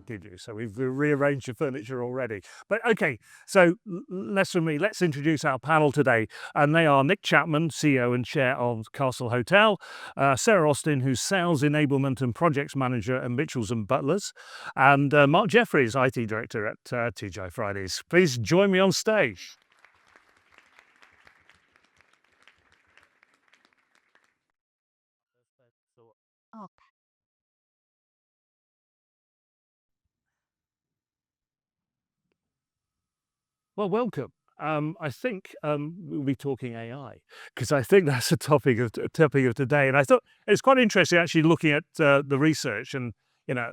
that, did you? So we've rearranged your furniture already. But okay, so less from me. Let's introduce our panel today. And they are Nick Chapman, CEO and Chair of Castle Hotel, Sarah Austin, who's Sales Enablement and Projects Manager at Mitchell's and Butlers, and Mark Jeffries, IT Director at TGI Fridays. Please join me on stage. Well, welcome. I think we'll be talking AI because I think that's a topic of today. And I thought it's quite interesting actually looking at the research, and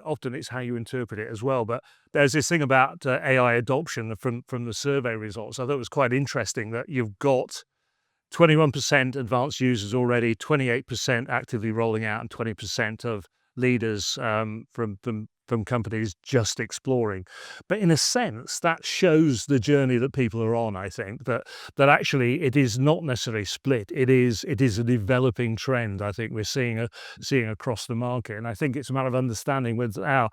often it's how you interpret it as well. But there's this thing about AI adoption from the survey results. I thought it was quite interesting that you've got 21% advanced users already, 28% actively rolling out, and 20% of leaders from companies just exploring. But in a sense, that shows the journey that people are on. I think that actually it is not necessarily split. It is a developing trend. I think we're seeing across the market, and I think it's a matter of understanding with our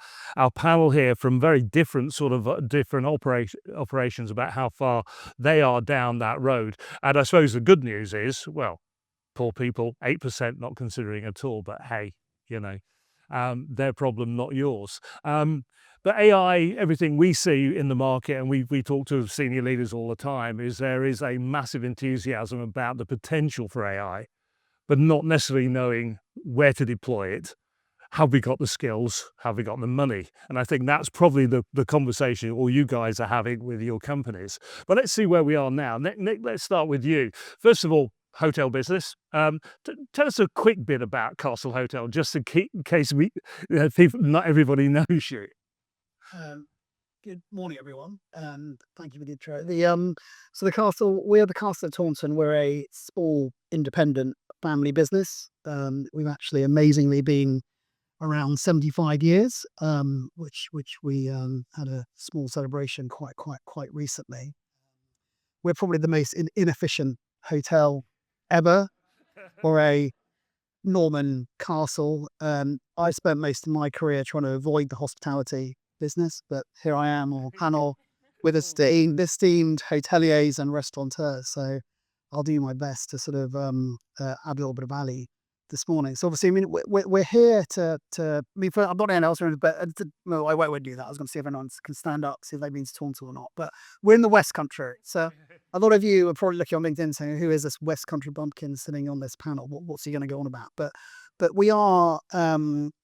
panel here from very different sort of different operations about how far they are down that road. And I suppose the good news is, well, poor people, 8% not considering at all. But hey, their problem, not yours. But AI, everything we see in the market, and we talk to senior leaders all the time, is there is a massive enthusiasm about the potential for AI, but not necessarily knowing where to deploy it. Have we got the skills? Have we got the money? And I think that's probably the conversation all you guys are having with your companies. But let's see where we are now. Nick, let's start with you. First of all, hotel business. Tell us a quick bit about Castle Hotel, just in case people, not everybody knows you. Good morning, everyone, and thank you for the intro. So the Castle, we are the Castle at Taunton. We're a small, independent family business. We've actually amazingly been around 75 years, which we had a small celebration quite recently. We're probably the most inefficient hotel ever for a Norman castle. I spent most of my career trying to avoid the hospitality business, but here I am on a panel with esteemed hoteliers and restaurateurs. So I'll do my best to sort of add a little bit of value this morning. So obviously, I mean, we're here to I mean, I'm not anyone else, but no, I won't do that. I was going to see if anyone can stand up, see if they've been to Taunton or not. But we're in the West Country, so a lot of you are probably looking on LinkedIn saying, "Who is this West Country bumpkin sitting on this panel? What's he going to go on about?" But we are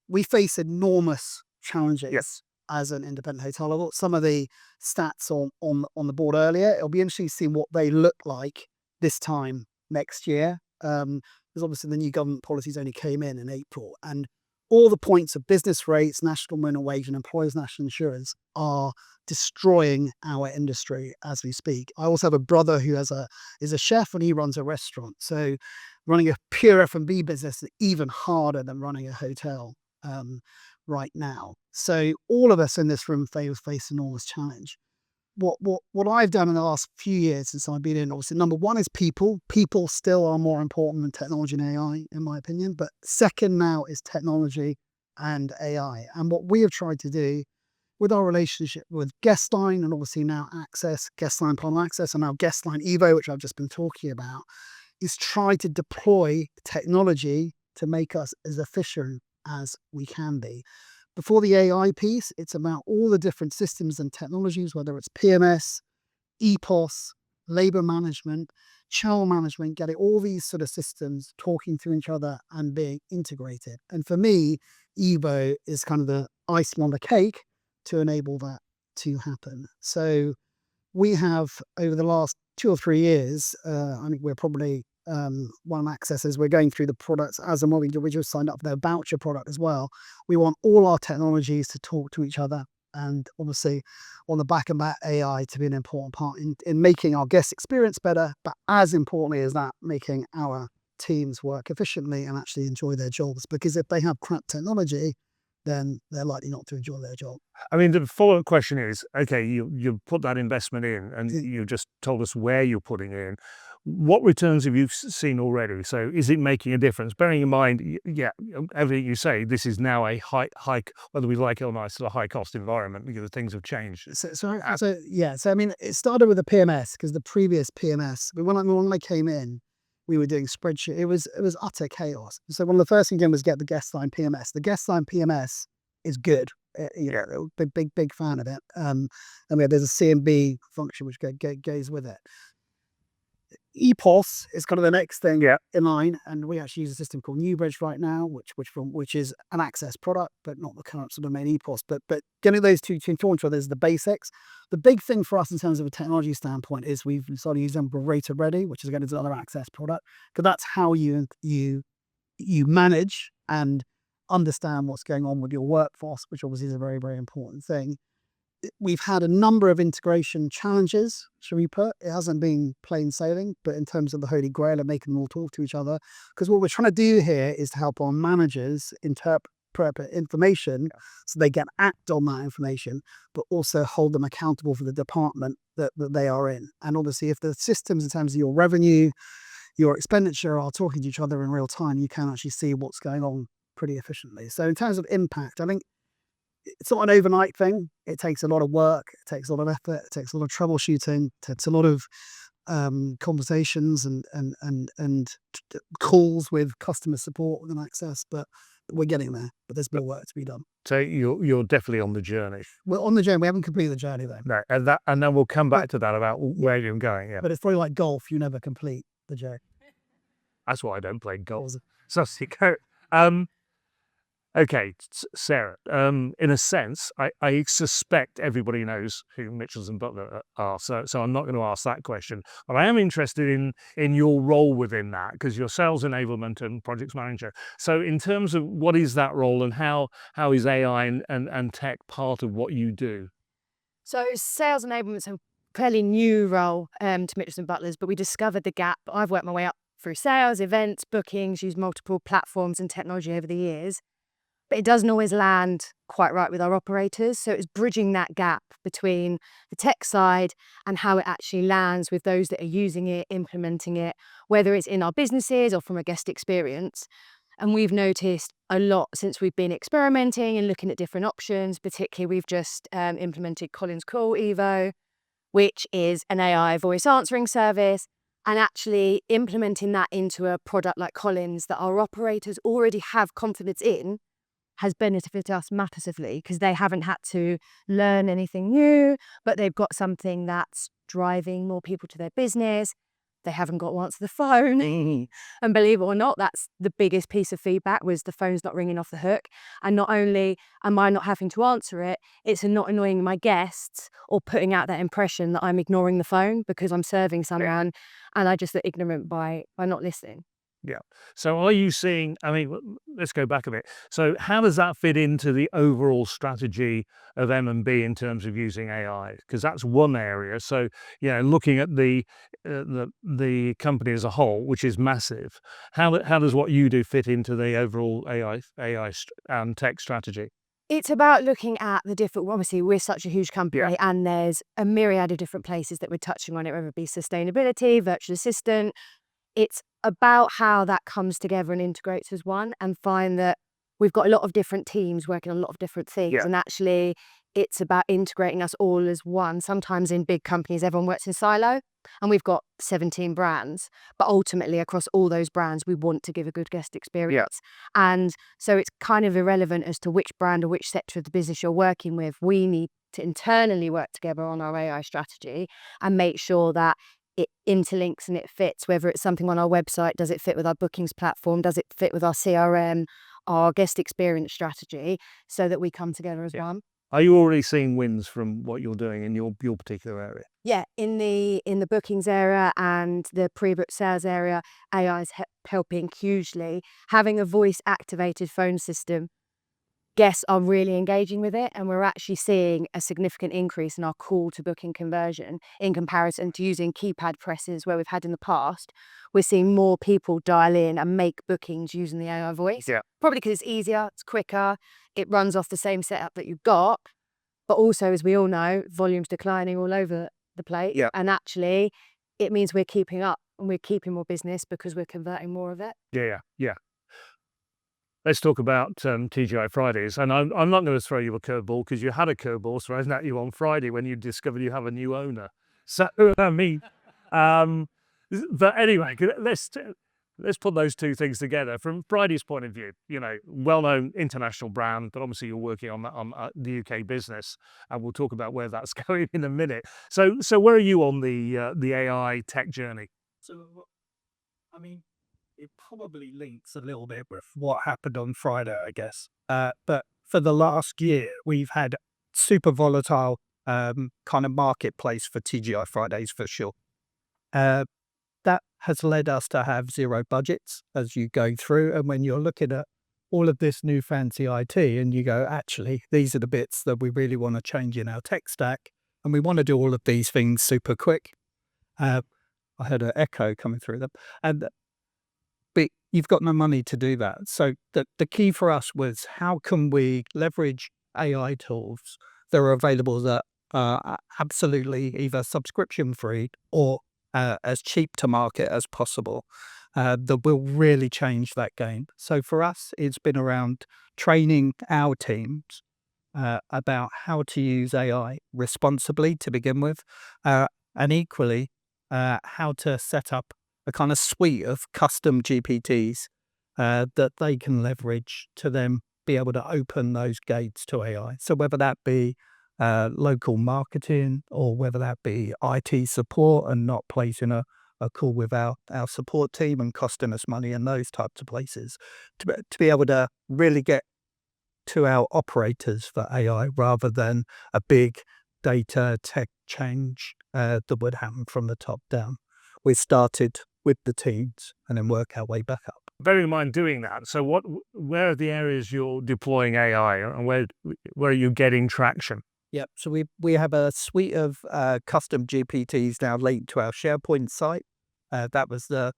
we face enormous challenges as an independent hotel. I got some of the stats on the board earlier. It'll be interesting to see what they look like this time next year. Because obviously the new government policies only came in April, and all the points of business rates, national minimum wage, and employers' national insurance are destroying our industry as we speak. I also have a brother who is a chef, and he runs a restaurant. So running a pure F&B business is even harder than running a hotel right now. So all of us in this room face enormous challenge. What I've done in the last few years since I've been in, obviously, number one is people. People still are more important than technology and AI, in my opinion. But second now is technology and AI. And what we have tried to do with our relationship with Guestline, and obviously now Access, Guestline Panel Access, and now Guestline Evo, which I've just been talking about, is try to deploy technology to make us as efficient as we can be. Before the AI piece, it's about all the different systems and technologies, whether it's PMS, EPOS, labor management, channel management, getting all these sort of systems talking to each other and being integrated. And for me, Evo is kind of the icing on the cake to enable that to happen. So we have, over the last 2 or 3 years, I think we're probably one of Access, we're going through the products as and when we just signed up for their voucher product as well. We want all our technologies to talk to each other, and obviously on the back of that, AI to be an important part in making our guest experience better, but as importantly as that, making our teams work efficiently and actually enjoy their jobs. Because if they have crap technology, then they're likely not to enjoy their job. I mean, the follow-up question is, okay, you put that investment in, and you just told us where you're putting in. what returns have you seen already? So is it making a difference? Bearing in mind, everything you say, this is now a high, whether we like it or not, it's still a high cost environment because things have changed. So I mean, it started with the PMS because the previous PMS, when I came in, we were doing spreadsheet. It was utter chaos. So one of the first things again was get the guest line PMS. The guest line PMS is good. Big fan of it. And there's a CMB function which goes with it. EPOS is kind of the next thing in line, and we actually use a system called Newbridge right now, which is an Access product, but not the current sort of main EPOS. But getting those two to each other is the basics. The big thing for us in terms of a technology standpoint is we've started using Rated Ready, which is again another Access product, because that's how you manage and understand what's going on with your workforce, which obviously is a very, very important thing. We've had a number of integration challenges, shall we put. It hasn't been plain sailing, but in terms of the holy grail of making them all talk to each other, because what we're trying to do here is to help our managers interpret information so they can act on that information, but also hold them accountable for the department that they are in. And obviously, if the systems in terms of your revenue, your expenditure are talking to each other in real time, you can actually see what's going on pretty efficiently. So in terms of impact, I think it's not an overnight thing. It takes a lot of work. It takes a lot of effort. It takes a lot of troubleshooting. It takes a lot of conversations and calls with customer support within Access. But we're getting there. But there's more work to be done. So you're definitely on the journey. We're on the journey. We haven't completed the journey though. No, and then we'll come back to that about where you're going. Yeah, but it's probably like golf. You never complete the journey. That's why I don't play golf. So okay, Sarah, in a sense, I suspect everybody knows who Mitchells and Butler are, so I'm not going to ask that question. But I am interested in your role within that, because you're sales enablement and projects manager. So in terms of what is that role and how is AI and tech part of what you do? So sales enablement's a fairly new role to Mitchells and Butlers, but we discovered the gap. I've worked my way up through sales, events, bookings, used multiple platforms and technology over the years. But it doesn't always land quite right with our operators. So it's bridging that gap between the tech side and how it actually lands with those that are using it, implementing it, whether it's in our businesses or from a guest experience. And we've noticed a lot since we've been experimenting and looking at different options. Particularly, we've just implemented Collins Call Evo, which is an AI voice answering service, and actually implementing that into a product like Collins that our operators already have confidence in has benefited us massively, because they haven't had to learn anything new, but they've got something that's driving more people to their business. They haven't got to answer the phone. And believe it or not, that's the biggest piece of feedback, was the phone's not ringing off the hook. And not only am I not having to answer it, it's not annoying my guests or putting out that impression that I'm ignoring the phone because I'm serving someone and I just look ignorant by not listening. Yeah. So are you seeing, I mean, let's go back a bit. So how does that fit into the overall strategy of M&B in terms of using AI? Because that's one area. So, looking at the company as a whole, which is massive, how does what you do fit into the overall AI and tech strategy? It's about looking at the different, obviously we're such a huge company and there's a myriad of different places that we're touching on it, whether it be sustainability, virtual assistant. It's about how that comes together and integrates as one, and find that we've got a lot of different teams working on a lot of different things. And actually it's about integrating us all as one. Sometimes in big companies, everyone works in silo and we've got 17 brands, but ultimately across all those brands, we want to give a good guest experience. And so it's kind of irrelevant as to which brand or which sector of the business you're working with. We need to internally work together on our AI strategy and make sure that it interlinks and it fits, whether it's something on our website, does it fit with our bookings platform, does it fit with our CRM, our guest experience strategy, so that we come together as one. Are you already seeing wins from what you're doing in your particular area? Yeah, in the bookings area and the pre-book sales area, AI is helping hugely. Having a voice activated phone system, guests are really engaging with it, and we're actually seeing a significant increase in our call to booking conversion in comparison to using keypad presses where we've had in the past. We're seeing more people dial in and make bookings using the AI voice. Probably because it's easier, it's quicker, it runs off the same setup that you've got, but also, as we all know, volume's declining all over the place. And actually it means we're keeping up and we're keeping more business because we're converting more of it. Yeah. Let's talk about TGI Fridays, and I'm not going to throw you a curveball because you had a curveball thrown at you on Friday when you discovered you have a new owner. So I mean, but anyway, let's put those two things together. From Friday's point of view, well-known international brand, but obviously you're working on that on the UK business, and we'll talk about where that's going in a minute. So where are you on the AI tech journey? So, I mean, it probably links a little bit with what happened on Friday, I guess. But for the last year, we've had super volatile kind of marketplace for TGI Fridays for sure. That has led us to have zero budgets as you go through. And when you're looking at all of this new fancy IT and you go, actually, these are the bits that we really want to change in our tech stack. And we want to do all of these things super quick. I had an echo coming through them. But you've got no money to do that. So the key for us was how can we leverage AI tools that are available that are absolutely either subscription free or as cheap to market as possible that will really change that game. So for us, it's been around training our teams about how to use AI responsibly to begin with, and equally how to set up a kind of suite of custom GPTs that they can leverage to then be able to open those gates to AI. So whether that be local marketing or whether that be IT support and not placing a call with our support team and costing us money in those types of places, to be able to really get to our operators for AI rather than a big data tech change that would happen from the top down. We started with the teams and then work our way back up. Bearing in mind doing that, so where are the areas you're deploying AI, and where are you getting traction? Yep. So we have a suite of custom GPTs now linked to our SharePoint site. That was the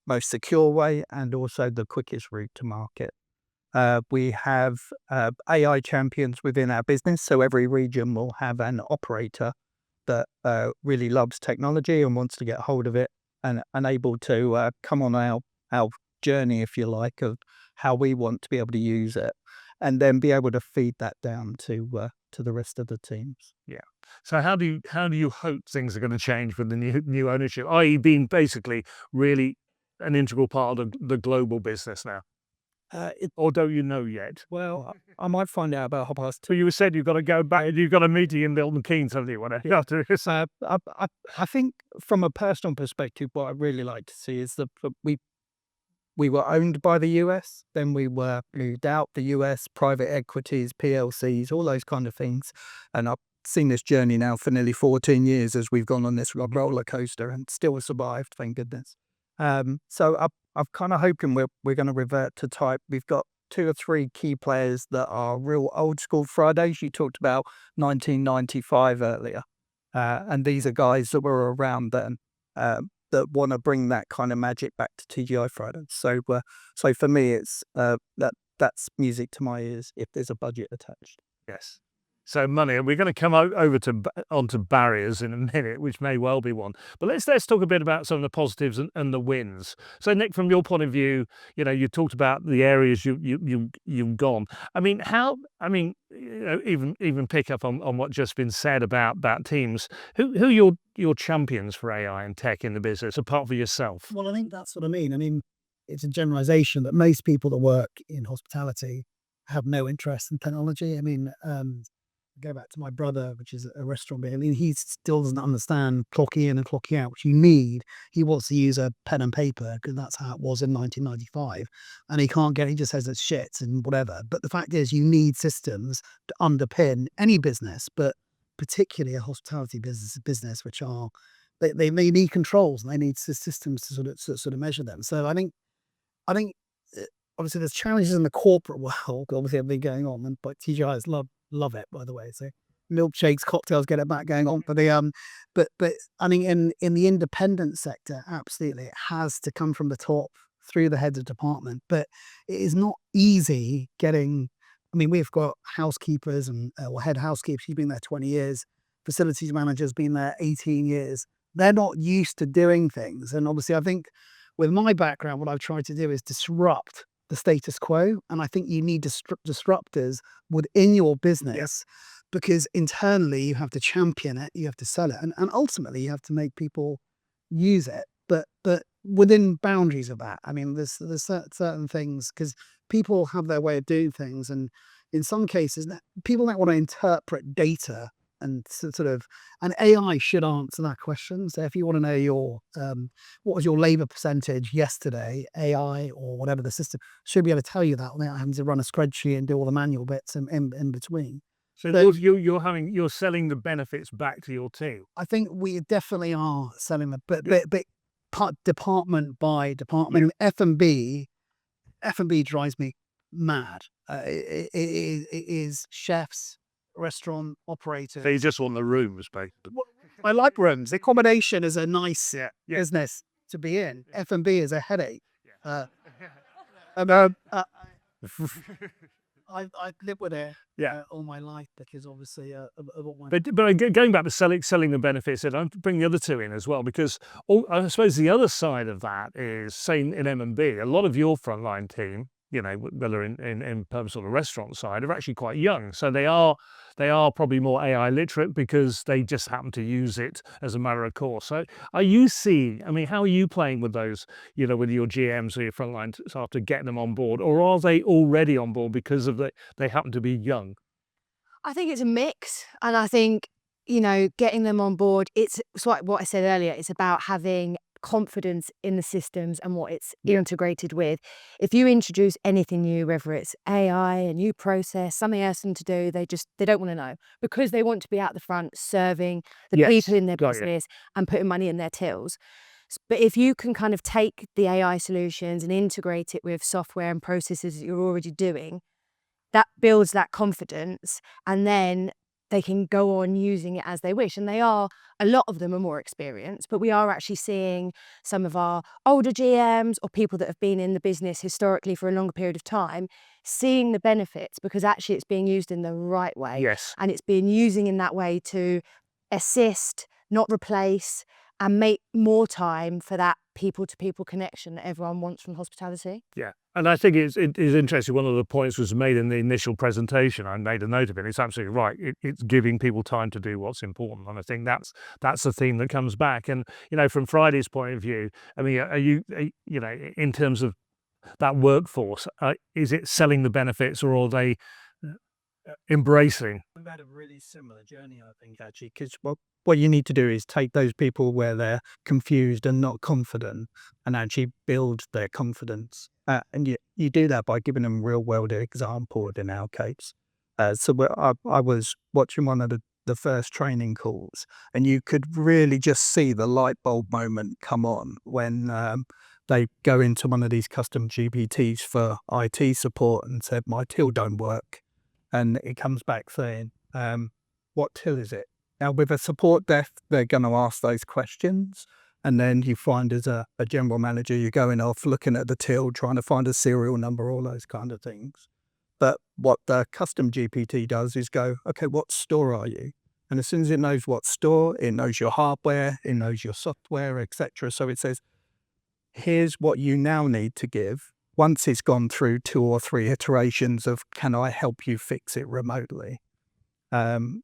most secure way and also the quickest route to market. We have AI champions within our business. So every region will have an operator that really loves technology and wants to get hold of it and able to come on our journey, if you like, of how we want to be able to use it, and then be able to feed that down to the rest of the teams. Yeah. So how do you hope things are going to change with the new ownership, i.e., being basically really an integral part of the global business now? Or don't you know yet? Well, I might find out about 2:30. So you said you've got to go back. You've got a meeting in Milton Keynes, haven't you? I think from a personal perspective, what I'd really like to see is that we were owned by the US, then we were moved out the US, private equities, PLCs, all those kind of things. And I've seen this journey now for nearly 14 years as we've gone on this roller coaster and still survived, thank goodness. So I'm kind of hoping we're going to revert to type. We've got 2 or 3 key players that are real old school Fridays. You talked about 1995 earlier. And these are guys that were around then that want to bring that kind of magic back to TGI Fridays. So for me, it's that's music to my ears if there's a budget attached. Yes. So money, and we're going to come over onto barriers in a minute, which may well be one. But let's talk a bit about some of the positives and the wins. So Nick, from your point of view, you talked about the areas you've gone. I mean, even pick up on what just been said about teams. Who are your champions for AI and tech in the business, apart from yourself? Well, I think that's what I mean. I mean, it's a generalization that most people that work in hospitality have no interest in technology. I mean, go back to my brother, which is a restaurant beer. I mean, he still doesn't understand clocking in and clocking out, which you need. He wants to use a pen and paper because that's how it was in 1995. And he can't get it. He just says it's shit and whatever. But the fact is, you need systems to underpin any business, but particularly a hospitality business, which are they need controls and they need systems to sort of measure them. So I think obviously there's challenges in the corporate world. Obviously, everything going on, but TGI's love it, by the way. So milkshakes, cocktails, get it back going on. But but I think in the independent sector, absolutely, it has to come from the top through the heads of department. But it is not easy getting. I mean, we've got housekeepers and head housekeepers. She's been there 20 years. Facilities managers been there 18 years. they're not used to doing things. And obviously, I think with my background, what I've tried to do is disrupt the status quo. And I think you need disruptors within your business because internally you have to champion it, you have to sell it, and ultimately you have to make people use it. But within boundaries of that, I mean, there's certain things because people have their way of doing things, and in some cases, people don't want to interpret data and sort of, and AI should answer that question. So if you want to know your what was your labor percentage yesterday, AI or whatever the system should be able to tell you that without having to run a spreadsheet and do all the manual bits in between. So you're selling the benefits back to your team. I think we definitely are selling them, but department by department. F&B drives me mad. It is chefs, restaurant operators. So you just want the rooms, basically. I like rooms. Accommodation is a nice business to be in. F&B is a headache. I've lived with it all my life because obviously But going back to selling the benefits, and I'll bring the other two in as well, because I suppose the other side of that is, say in M&B, a lot of your frontline team, whether in sort of restaurant side, are actually quite young. So they are probably more AI literate because they just happen to use it as a matter of course. So are you seeing, I mean, how are you playing with those, with your GMs or your frontline staff to get them on board? Or are they already on board because they happen to be young? I think it's a mix. And I think, getting them on board, it's like what I said earlier, it's about having confidence in the systems and what it's integrated with. If you introduce anything new, whether it's AI, a new process, something else for them to do, they don't want to know because they want to be out the front serving the people in their business and putting money in their tills. But if you can kind of take the AI solutions and integrate it with software and processes that you're already doing, that builds that confidence, and then they can go on using it as they wish. And a lot of them are more experienced, but we are actually seeing some of our older GMs or people that have been in the business historically for a longer period of time, seeing the benefits because actually it's being used in the right way. Yes. And it's being using in that way to assist, not replace, and make more time for that people-to-people connection that everyone wants from hospitality. Yeah, and I think it is interesting. One of the points was made in the initial presentation. I made a note of it. It's absolutely right. It's giving people time to do what's important, and I think that's the theme that comes back. And from Friday's point of view, I mean, are you in terms of that workforce, is it selling the benefits, or are they embracing? We've had a really similar journey, I think, actually, because what you need to do is take those people where they're confused and not confident and actually build their confidence. And you do that by giving them real world example in our case. So I was watching one of the first training calls, and you could really just see the light bulb moment come on when they go into one of these custom GPTs for IT support and said, my till don't work. And it comes back saying, what till is it? Now, with a support desk, they're going to ask those questions. And then you find as a general manager, you're going off looking at the till, trying to find a serial number, all those kind of things. But what the custom GPT does is go, okay, what store are you? And as soon as it knows what store, it knows your hardware, it knows your software, etc. So it says, here's what you now need to give. Once it's gone through 2 or 3 iterations of can I help you fix it remotely,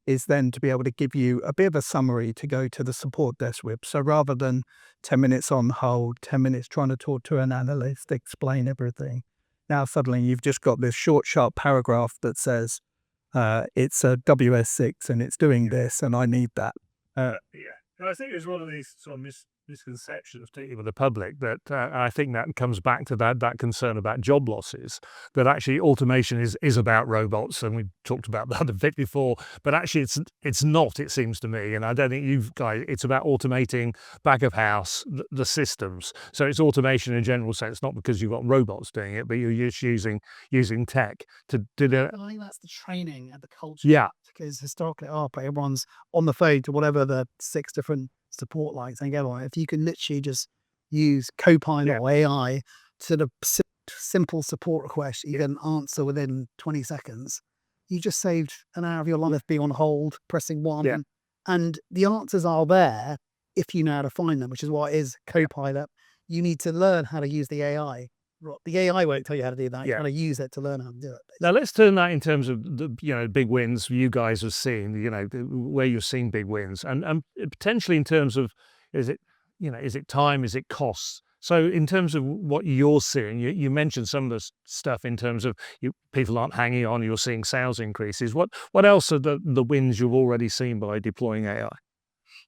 is then to be able to give you a bit of a summary to go to the support desk with. So rather than 10 minutes on hold, 10 minutes trying to talk to an analyst, explain everything, now suddenly you've just got this short, sharp paragraph that says, it's a WS6 and it's doing this and I need that. And I think it's one of these sort of misconceptions, particularly with the public, that I think that comes back to that concern about job losses, that actually automation is about robots, and we've talked about that a bit before, but actually it's not, it seems to me, and I don't think you've guys, it's about automating back of house, the systems. So it's automation in a general sense, not because you've got robots doing it, but you're just using tech to do that. I think that's the training and the culture. Yeah. Because historically, everyone's on the phone to whatever the 6 different support lines and go on. If you can literally just use Copilot or AI to the simple support request, you can answer within 20 seconds. You just saved an hour of your life being on hold, pressing 1, and the answers are there. if you know how to find them, which is why it is Copilot. You need to learn how to use the AI. The AI won't tell you how to do that. You Yeah. got to use it to learn how to do it. Now let's turn that in terms of the big wins you guys are seeing. Where you're seeing big wins, and potentially in terms of is it time, is it costs? So in terms of what you're seeing, you mentioned some of the stuff in terms of people aren't hanging on. You're seeing sales increases. What else are the wins you've already seen by deploying AI?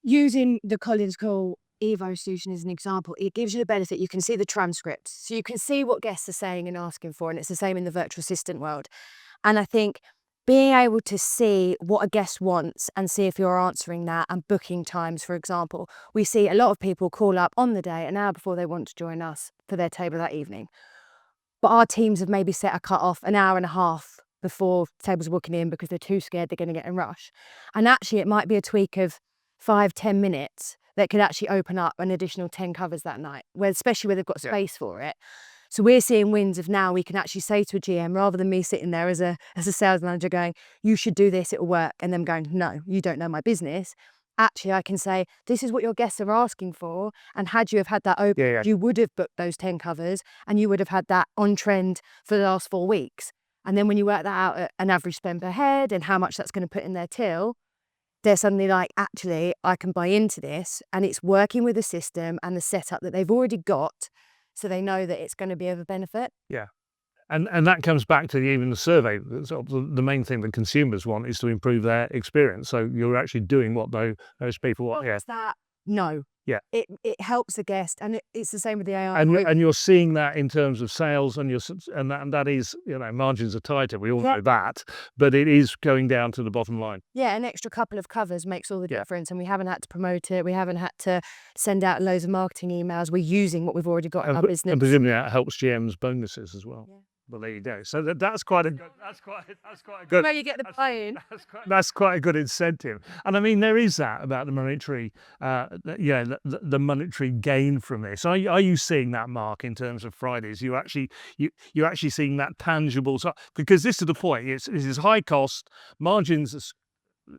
Using the Collins Call Evo solution as an example, it gives you the benefit. You can see the transcripts. So you can see what guests are saying and asking for. And it's the same in the virtual assistant world. And I think being able to see what a guest wants and see if you're answering that, and booking times, for example, we see a lot of people call up on the day, an hour before they want to join us for their table that evening. But our teams have maybe set a cut off an hour and a half before tables are walking in because they're too scared they're going to get in rush. And actually, it might be a tweak of 5-10 minutes that could actually open up an additional 10 covers that night, especially where they've got space for it. So we're seeing wins of now we can actually say to a GM, rather than me sitting there as a sales manager going, you should do this, it'll work, and them going, no, you don't know my business. Actually, I can say, this is what your guests are asking for, and had you have had that open, you would have booked those 10 covers, and you would have had that on trend for the last 4 weeks. And then when you work that out at an average spend per head and how much that's going to put in their till, they're suddenly like, actually, I can buy into this, and it's working with the system and the setup that they've already got, so they know that it's going to be of a benefit. Yeah. And that comes back to even the survey. The main thing that consumers want is to improve their experience. So you're actually doing what those people want. Yeah. That? No. Yeah. It helps the guest, and it's the same with the AI. And you're seeing that in terms of sales, and that is, margins are tighter. We all know that, but it is going down to the bottom line. Yeah, an extra couple of covers makes all the difference, and we haven't had to promote it. We haven't had to send out loads of marketing emails. We're using what we've already got in our business. And presumably that helps GM's bonuses as well. Yeah. Well, there you go. So that's quite a good. Where you get the buy-in. That's quite a good incentive. And I mean, there is that about the monetary, the monetary gain from this. Are you seeing that, Mark, in terms of Fridays? You're actually seeing that tangible. So, because this is the point. This is high cost margins.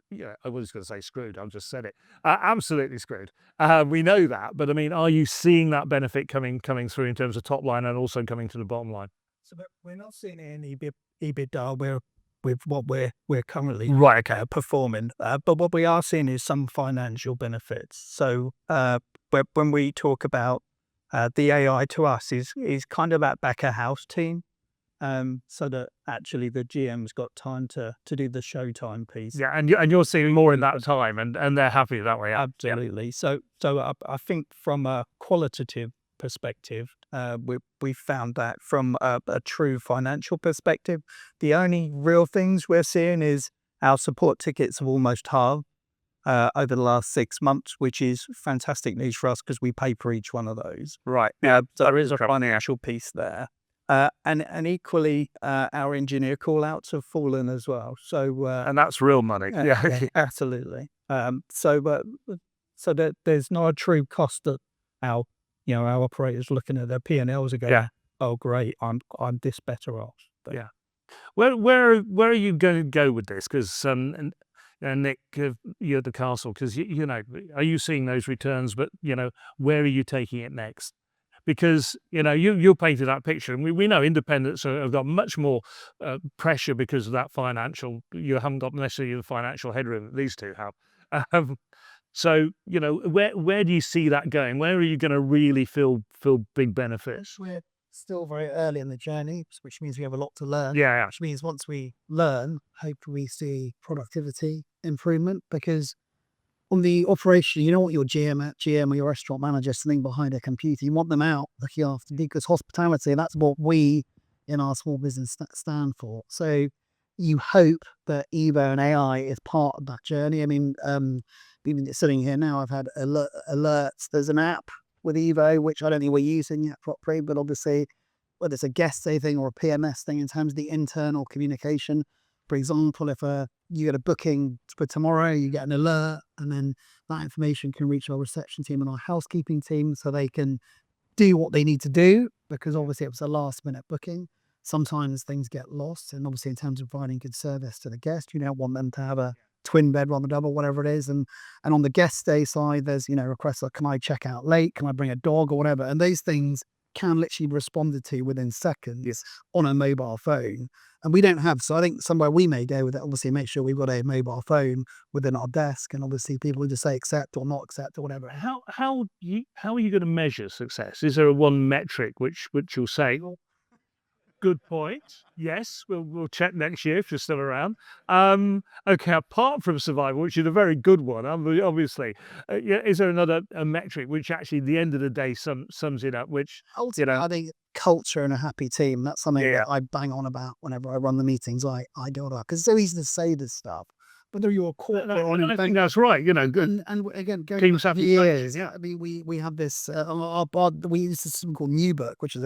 I was going to say screwed. I've just said it. Absolutely screwed. We know that. But I mean, are you seeing that benefit coming through in terms of top line and also coming to the bottom line? So we're not seeing any EBITDA with what we're currently performing, but what we are seeing is some financial benefits. So when we talk about the AI, to us is kind of that back of house team, so that actually the GM's got time to do the showtime piece. Yeah, and you're seeing more in that time, and they're happy that way. Absolutely. Yeah. So I think from a qualitative perspective, we found that from a true financial perspective, the only real things we're seeing is our support tickets have almost halved over the last 6 months, which is fantastic news for us because we pay for each one of those. Right. So there is a financial piece there. And equally, our engineer call-outs have fallen as well. So and that's real money. Yeah, absolutely. So there's not a true cost that our operators looking at their P&Ls are going, oh great, I'm this better off. But, yeah. Where are you going to go with this? Because Nick, you're at the castle. Because are you seeing those returns? But where are you taking it next? Because you painted that picture, and we know independents have got much more pressure because of that financial. You haven't got necessarily the financial headroom that these two have. So where do you see that going? Where are you going to really feel big benefits? We're still very early in the journey, which means we have a lot to learn. Yeah. Which means once we learn, hopefully we see productivity improvement, because on the operation, you know what your GM or your restaurant manager sitting behind a computer, you want them out looking after, because hospitality, that's what we in our small business stand for. So you hope that Evo and AI is part of that journey. I mean, even sitting here now, I've had alerts. There's an app with Evo, which I don't think we're using yet properly, but obviously whether it's a guest say thing or a PMS thing in terms of the internal communication. For example, if you get a booking for tomorrow, you get an alert, and then that information can reach our reception team and our housekeeping team so they can do what they need to do, because obviously it was a last minute booking. Sometimes things get lost, and obviously in terms of providing good service to the guest, you don't want them to have a twin bed rather than double, whatever it is. And on the guest stay side, there's, requests like, can I check out late? Can I bring a dog or whatever? And these things can literally be responded to within seconds on a mobile phone. And we don't have, so I think somewhere we may go with it, obviously make sure we've got a mobile phone within our desk, and obviously people just say accept or not accept or whatever. How are you going to measure success? Is there a one metric which you'll say, "Well, good point. Yes, we'll check next year if you're still around." Okay, apart from survival, which is a very good one, obviously, is there another a metric which actually, at the end of the day, sums it up? Which Ultimately, I think culture and a happy team. That's something that I bang on about whenever I run the meetings. I do that because it's so easy to say this stuff. Whether you're a corporate or I think that's right. and again, going teams back have to to years, I mean, we have this. We use a system called New Book, which is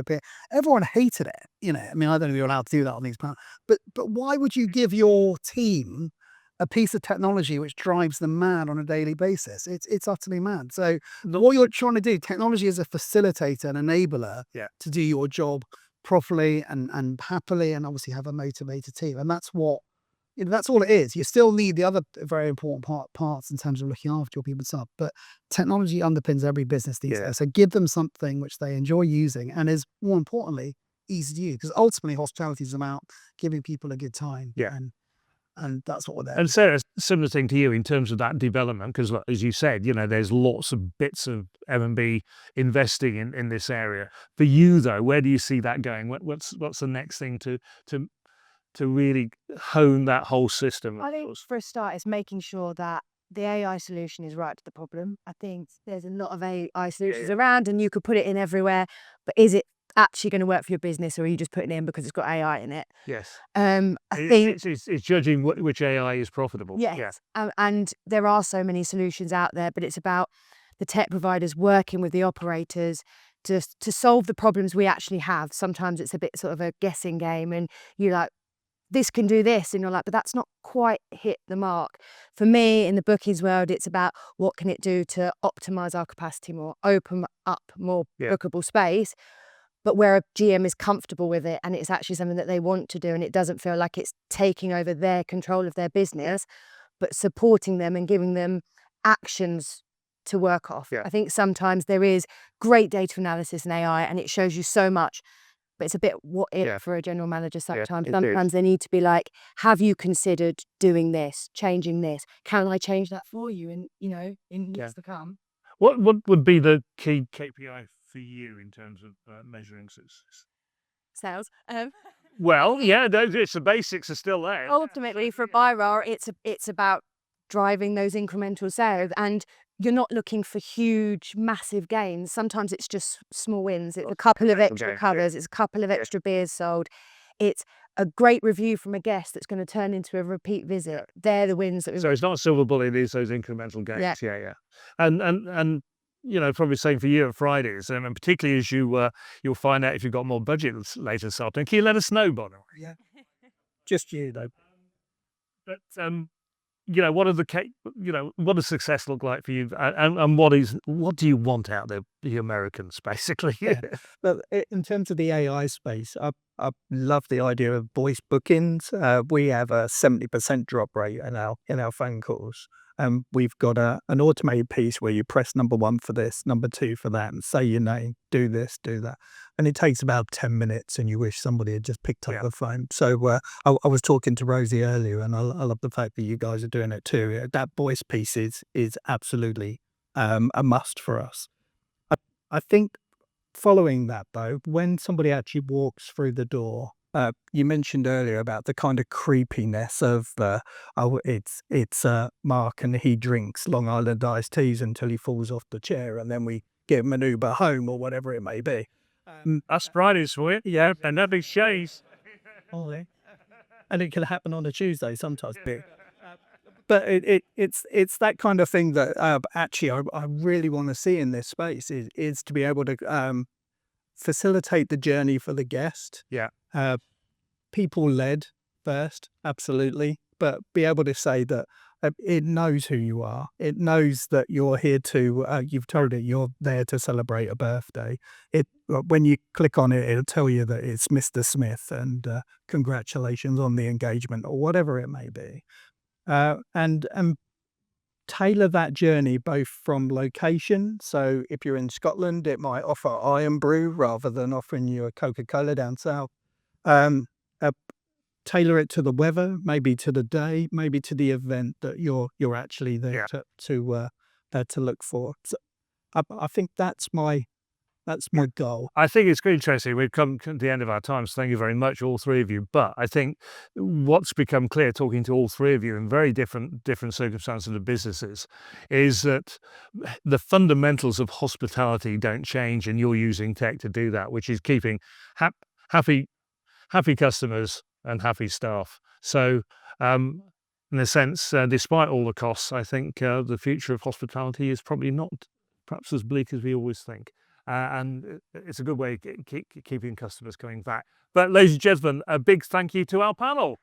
everyone hated it. I mean, I don't know if you're allowed to do that on these plans, but why would you give your team a piece of technology which drives them mad on a daily basis? It's utterly mad. So what you're trying to do, technology is a facilitator, an enabler to do your job properly and happily, and obviously have a motivated team. And that's what. That's all it is. You still need the other very important parts in terms of looking after your people and stuff. But technology underpins every business these days. So give them something which they enjoy using and is, more importantly, easy to use. Because ultimately, hospitality is about giving people a good time. And that's what we're there. And Sarah, similar thing to you in terms of that development, because as you said, there's lots of bits of M&B investing in this area. For you, though, where do you see that going? What's the next thing to really hone that whole system? I think for a start, it's making sure that the AI solution is right to the problem. I think there's a lot of AI solutions around and you could put it in everywhere, but is it actually going to work for your business, or are you just putting it in because it's got AI in it? Yes. I think it's judging which AI is profitable. Yes. And there are so many solutions out there, but it's about the tech providers working with the operators to solve the problems we actually have. Sometimes it's a bit sort of a guessing game, and you're like, this can do this, and you're like, but that's not quite hit the mark. For me, in the bookings world, it's about what can it do to optimize our capacity more, open up more bookable space, but where a GM is comfortable with it and it's actually something that they want to do, and it doesn't feel like it's taking over their control of their business, but supporting them and giving them actions to work off. I think sometimes there is great data analysis in AI and it shows you so much, but it's a bit what if for a general manager sometimes. Sometimes they need to be like, have you considered doing this, changing this? Can I change that for you in years to come? What would be the key KPI for you in terms of measuring success? Sales. Well, it's the basics are still there. Ultimately, for my role, it's about driving those incremental sales, and you're not looking for huge, massive gains. Sometimes it's just small wins. It's a couple of extra covers. It's a couple of extra beers sold. It's a great review from a guest that's going to turn into a repeat visit. They're the wins that. So it's not a silver bullet; it is those incremental gains. And probably same for you at Fridays, and particularly as you'll find out if you've got more budget later this afternoon. Can you let us know, by the way? Yeah. Just you though. But what are what does success look like for you, and what do you want out of the Americans, basically? But in terms of the AI space, I love the idea of voice bookings. We have a 70% drop rate in our phone calls. We've got an automated piece where you press number 1 for this, number 2 for that, and say your name, do this, do that. And it takes about 10 minutes and you wish somebody had just picked up the phone. So I was talking to Rosie earlier, and I love the fact that you guys are doing it too. That voice piece is absolutely a must for us. I think following that though, when somebody actually walks through the door, you mentioned earlier about the kind of creepiness of it's Mark and he drinks Long Island iced teas until he falls off the chair, and then we give him an Uber home or whatever it may be. That's Fridays for you. Yeah, and that'd be Shays. And it can happen on a Tuesday sometimes. But it's that kind of thing that actually I really want to see in this space is to be able to facilitate the journey for the guest. People led first, absolutely, but be able to say that it knows who you are. It knows that you're here to, you've told it you're there to celebrate a birthday. When you click on it, it'll tell you that it's Mr. Smith and congratulations on the engagement or whatever it may be. and tailor that journey both from location. So if you're in Scotland, it might offer Iron Brew rather than offering you a Coca-Cola down south. Tailor it to the weather, maybe to the day, maybe to the event that you're actually there to look for. So I think that's my goal. I think it's quite interesting. We've come to the end of our time, so thank you very much, all three of you. But I think what's become clear, talking to all three of you in very different circumstances of businesses, is that the fundamentals of hospitality don't change, and you're using tech to do that, which is keeping happy customers and happy staff. So, in a sense, despite all the costs, I think the future of hospitality is probably not perhaps as bleak as we always think. And it's a good way of keeping customers coming back. But ladies and gentlemen, a big thank you to our panel.